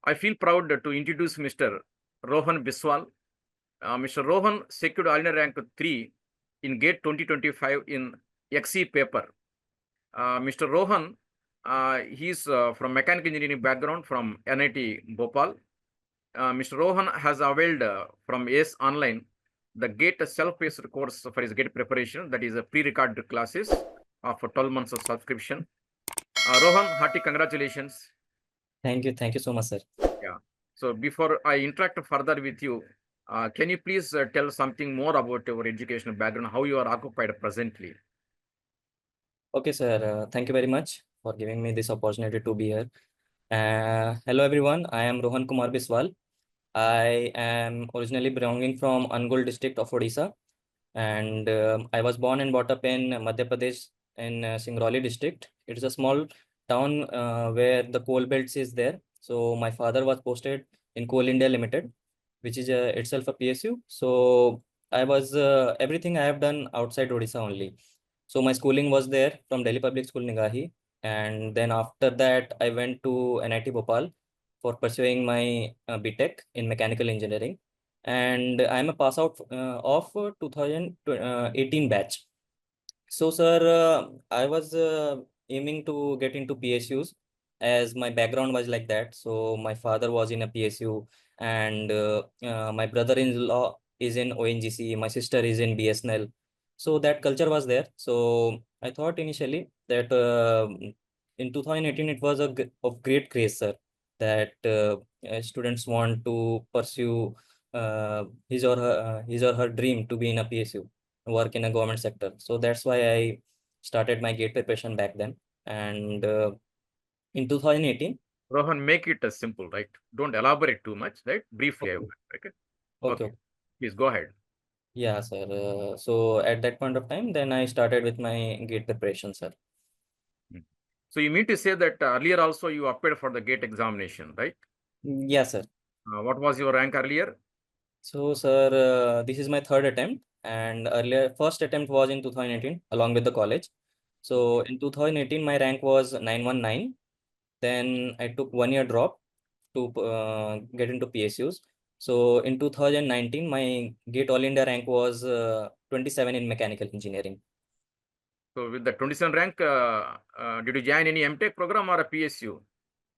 I feel proud to introduce Mr. Rohan Biswal. Mr. Rohan secured all rank 3 in GATE 2025 in XE paper. Mr. Rohan, he's from mechanical engineering background from NIT Bhopal. Mr. Rohan has availed from ACE Online the GATE self-paced course for his GATE preparation, that is a pre-recorded classes for 12 months of subscription. Rohan, hearty congratulations. Thank you so much, sir. Yeah. So before I interact further with you, can you please tell something more about your educational background, how you are occupied presently? Okay, sir. Thank you very much for giving me this opportunity to be here. Hello, everyone. I am Rohan Kumar Biswal. I am originally belonging from Angul district of Odisha, and I was born and brought up in Madhya Pradesh in Singrauli district. It is a small town where the coal belts is there. So my father was posted in Coal India Limited, which is itself a PSU. So I was everything I have done outside Odisha only. So my schooling was there from Delhi Public School Nigahi, and then after that I went to NIT Bhopal for pursuing my BTech in mechanical engineering, and I'm a pass out of 2018 batch. So, sir, I was aiming to get into PSUs as my background was like that. So, my father was in a PSU, and my brother-in-law is in ONGC, my sister is in BSNL. So, that culture was there. So, I thought initially that in 2018 it was of great grace, sir, that students want to pursue his or her dream to be in a PSU, work in a government sector. So that's why I started my GATE preparation back then. And in 2018, Rohan, make it simple, right? Don't elaborate too much, right? Briefly, I okay, would. Okay. okay, Okay. okay. Please go ahead. Yeah, sir. So at that point of time, then I started with my GATE preparation, sir. Mm. So you mean to say that earlier also you appeared for the GATE examination, right? Yeah, sir. What was your rank earlier? So, sir, this is my third attempt, and earlier first attempt was in 2018 along with the college. So in 2018, my rank was 919. Then I took 1 year drop to get into PSUs. So in 2019, my GATE All India rank was 27 in mechanical engineering. So with the 27 rank, did you join any MTech program or a PSU?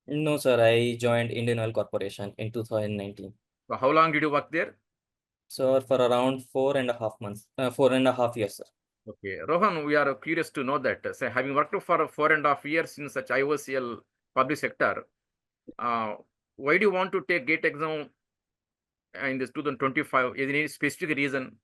No, sir, I joined Indian Oil Corporation in 2019. So how long did you work there? So for around 4.5 months, 4.5 years, sir. Okay. Rohan, we are curious to know that, say, having worked for 4.5 years in such IOCL public sector, uh, why do you want to take GATE exam in this 2025? Is there any specific reason?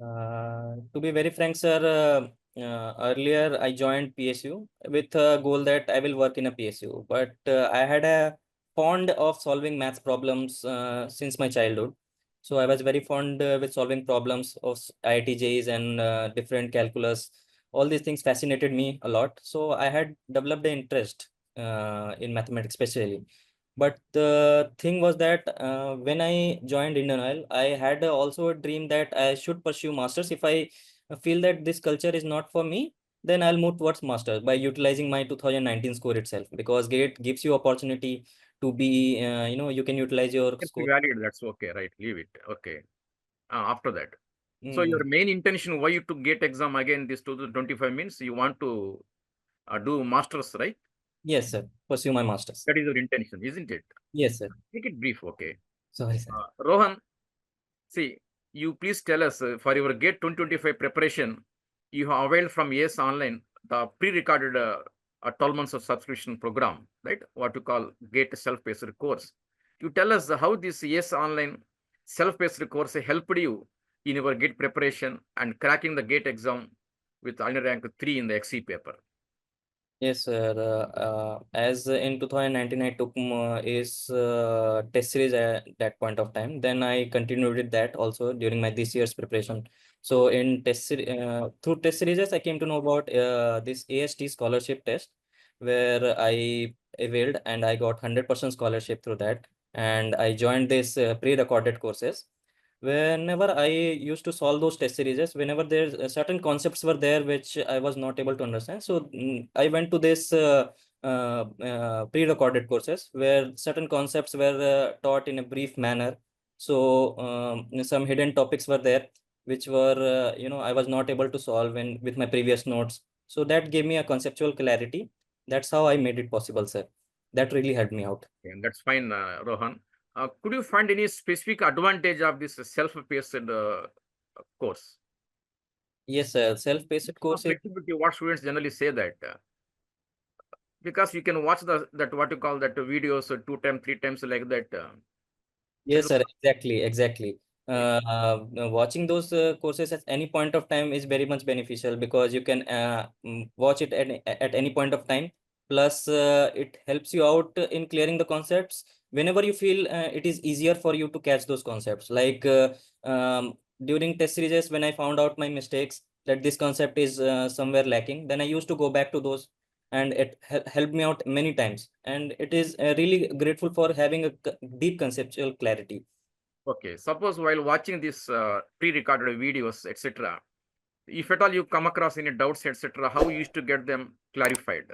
To be very frank, sir, earlier I joined PSU with a goal that I will work in a PSU, but I had a fond of solving maths problems since my childhood. So I was very fond with solving problems of IIT and different calculus. All these things fascinated me a lot. So I had developed an interest in mathematics, especially. But the thing was that when I joined Indian Oil, I had also a dream that I should pursue masters. If I feel that this culture is not for me, then I'll move towards masters by utilizing my 2019 score itself, because GATE gives you opportunity to be, you can utilize your If score. valid, that's okay, right? Leave it. Okay. After that. So Mm, your main intention why you to GATE exam again this 2025 means you want to do masters, right? yes, sir. Pursue my masters. That is your intention, isn't it? Yes, sir. Make it brief, okay. Sorry, sir. Rohan, see, you please tell us for your GATE 2025 preparation, you have availed from Yes Online the pre-recorded 12 months of subscription program, right? What you call GATE self-paced course. You tell us how this Yes Online self-paced course helped you in your GATE preparation and cracking the GATE exam with only rank 3 in the XE paper. Yes, sir. As in 2019, I took is test series at that point of time. Then I continued with that also during my this year's preparation. So in through test series, I came to know about this AST scholarship test, where I availed and I got 100% scholarship through that. And I joined this pre-recorded courses. Whenever I used to solve those test series, whenever there's certain concepts were there which I was not able to understand, so I went to this pre-recorded courses where certain concepts were taught in a brief manner. So some hidden topics were there, which were, I was not able to solve with my previous notes. So that gave me a conceptual clarity. That's how I made it possible, sir. That really helped me out. And that's fine, Rohan. Could you find any specific advantage of this self-paced course? Yes, sir. Self-paced course is, Flexibility, what students generally say that because you can watch that what you call that videos 2 times, 3 times like that. That yes, is sir. Exactly, exactly. okay. Watching those courses at any point of time is very much beneficial because you can watch it at any point of time. Plus, it helps you out in clearing the concepts whenever you feel it is easier for you to catch those concepts. Like during test series, when I found out my mistakes that this concept is somewhere lacking, then I used to go back to those, and it helped me out many times. And it is really grateful for having a deep conceptual clarity. Okay. Suppose while watching these pre-recorded videos, etc., if at all you come across any doubts, etc., how you used to get them clarified?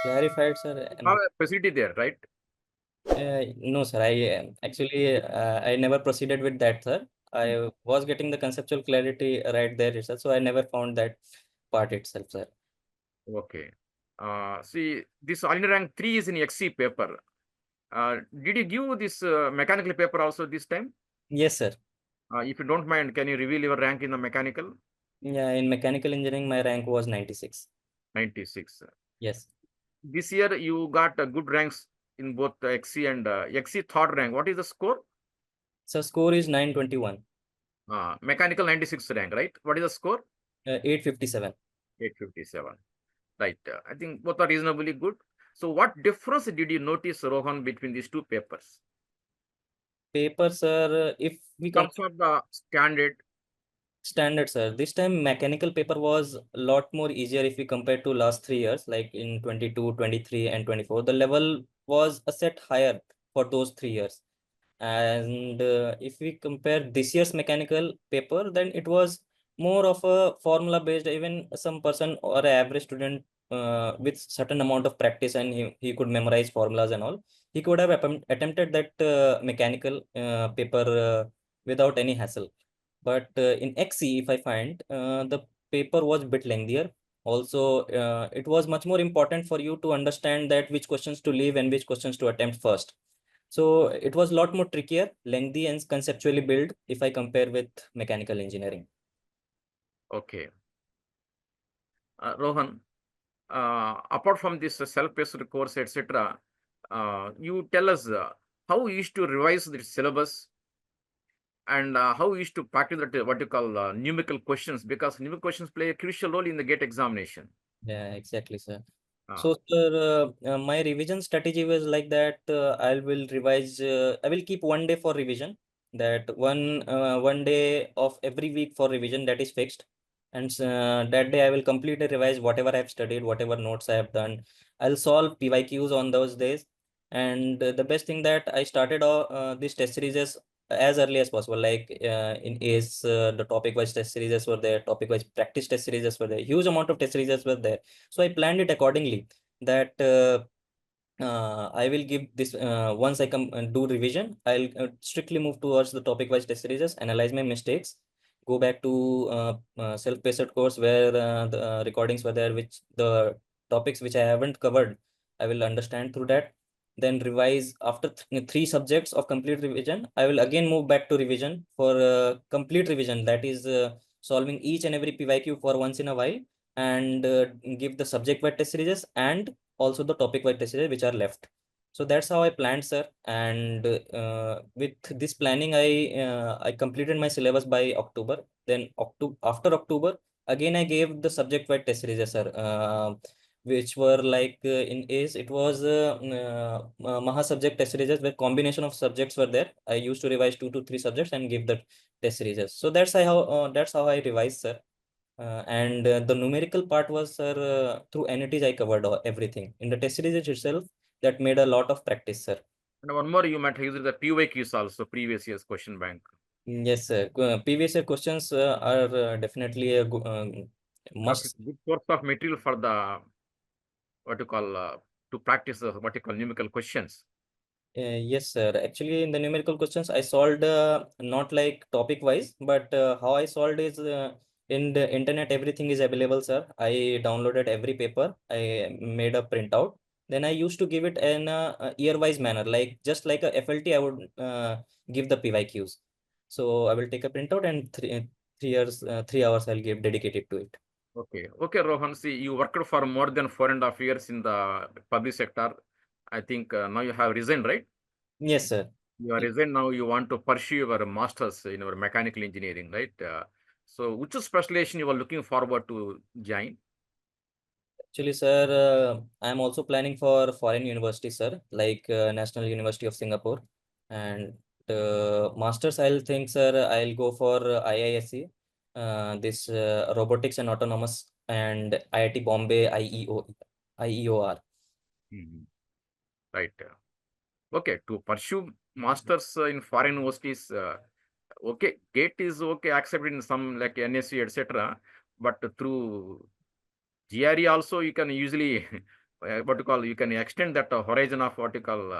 Clarified, sir. Have a facility there, right? No, sir. I never proceeded with that, sir. I was getting the conceptual clarity right there itself, so I never found that part itself, sir. Okay. See, this Alina rank 3 is in XC paper. Did you give this mechanical paper also this time? Yes, sir. If you don't mind, can you reveal your rank in the mechanical? Yeah, in mechanical engineering, my rank was 96. 96. Yes. This year you got good ranks in both XC and XC third rank. What is the score? So score is 921, Mechanical 96 rank, right? What is the score? 857. 857. Right. I think both are reasonably good. So what difference did you notice, Rohan, between these two papers? Paper, sir, if we In compare terms of the standard, standard, sir, this time mechanical paper was a lot more easier if we compare to last 3 years, like in 22, 23, and 24. The level was a set higher for those 3 years. And if we compare this year's mechanical paper, then it was more of a formula based. Even some person or an average student with certain amount of practice, and he could memorize formulas and all, he could have attempted that mechanical paper without any hassle. But in XE, if I find the paper was a bit lengthier. Also, it was much more important for you to understand that which questions to leave and which questions to attempt first. So it was a lot more trickier, lengthy, and conceptually built if I compare with mechanical engineering. okay. Rohan, apart from this self-paced course, etc., you tell us how you used to revise the syllabus and how you used to practice that, what you call numerical questions, because numerical questions play a crucial role in the GATE examination. Yeah, exactly, sir. Uh, So, sir, my revision strategy was like that. I will revise. I will keep one day for revision. That one day of every week for revision, that is fixed. And that day I will completely revise whatever I have studied, whatever notes I have done. I'll solve PYQs on those days. And the best thing that I started this test series as early as possible. Like in ACE, the topic-wise test series were there, topic-wise practice test series were there, huge amount of test series were there. So I planned it accordingly that I will give this once I come and do revision, I'll strictly move towards the topic-wise test series, analyze my mistakes, go back to self-paced course where the recordings were there, which the topics which I haven't covered, I will understand through that. Then revise after three subjects of complete revision. I will again move back to revision for complete revision. That is solving each and every PYQ for once in a while, and give the subject-wise test series and also the topic-wise test series which are left. So that's how I planned, sir. And with this planning, I completed my syllabus by October. Then after October, again I gave the subject-wise test series, sir. Which were like in ACE, it was Maha subject test series where combination of subjects were there. I used to revise 2 to 3 subjects and give the test series. So that's how I revised, sir. And the numerical part was, sir, through NETs I covered everything. In the test series itself, that made a lot of practice, sir. and one more, you might use the PYQs also, previous year's question bank. Yes, sir. Previous year questions are definitely a Okay, must. good source of material for the what you call to practice what you call numerical questions? Yes, sir. Actually, in the numerical questions, I solved not like topic wise, but how I solved is in the internet, everything is available, sir. I downloaded every paper, I made a printout. Then I used to give it in a year-wise manner, like just like a FLT, I would give the PYQs. So I will take a printout and 3 years, 3 hours I'll give dedicated to it. Okay, okay, Rohan. See, you worked for more than 4.5 years in the public sector. I think now you have resigned, right? Yes, sir. You are resigned now. You want to pursue your masters in your mechanical engineering, right? So, which specialization you are looking forward to join? Actually, sir, I'm also planning for foreign university, sir, like National University of Singapore. And masters, I'll think, sir, I'll go for IISc, this robotics and autonomous, and IIT Bombay IEOR. Mhm. Right. Okay, to pursue masters in foreign universities, okay, GATE is okay, accepted in some like NSC, etc. But through GRE also you can usually what you call you can extend that horizon of what you call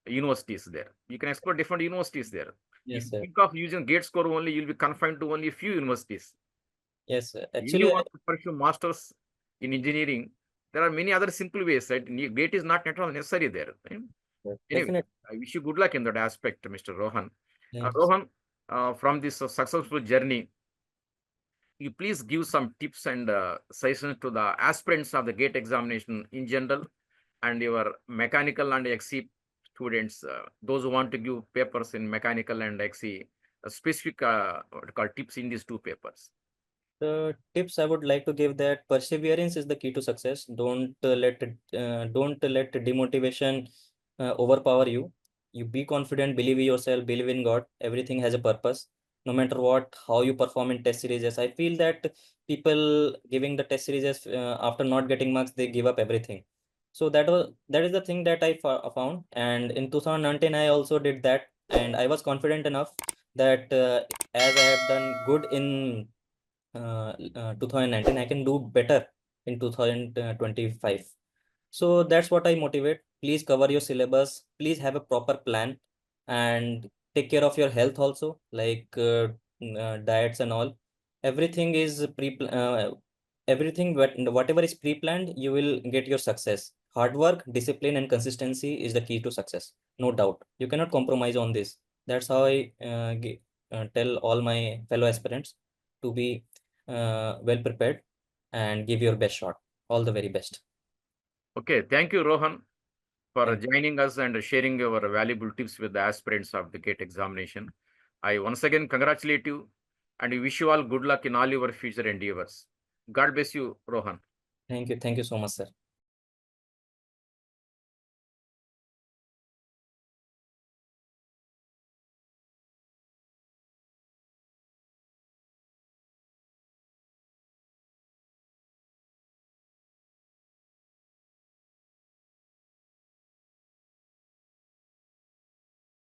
universities there. You can explore different universities there. If Yes, you sir. think of using GATE score only, you'll be confined to only a few universities. Yes, sir. When you Actually, want to pursue masters in engineering, there are many other simple ways, right? GATE is not at all necessary there. Right? Anyway, definitely. I wish you good luck in that aspect, Mr. Rohan. Thank you. Rohan, from this successful journey, you please give some tips and suggestions to the aspirants of the GATE examination in general and your mechanical and XC students, those who want to give papers in mechanical and XC, specific what you call tips in these two papers. The tips I would like to give that perseverance is the key to success. Don't let demotivation overpower you. You be confident, believe in yourself, believe in God. Everything has a purpose. No matter what, how you perform in test series. I feel that people giving the test series after not getting marks, they give up everything. So that is the thing that I found. And in 2019, I also did that, and I was confident enough that as I have done good in 2019, I can do better in 2025. So that's what I motivate. Please cover your syllabus, please have a proper plan, and take care of your health also, like diets and all. Everything is whatever is pre-planned, you will get your success. Hard work, discipline, and consistency is the key to success, no doubt. You cannot compromise on this. That's how I tell all my fellow aspirants to be well prepared and give your best shot. All the very best. Okay, thank you, Rohan, for Thank you. joining us and sharing your valuable tips with the aspirants of the GATE examination. I once again congratulate you and wish you all good luck in all your future endeavors. God bless you, Rohan. Thank you. Thank you so much, sir.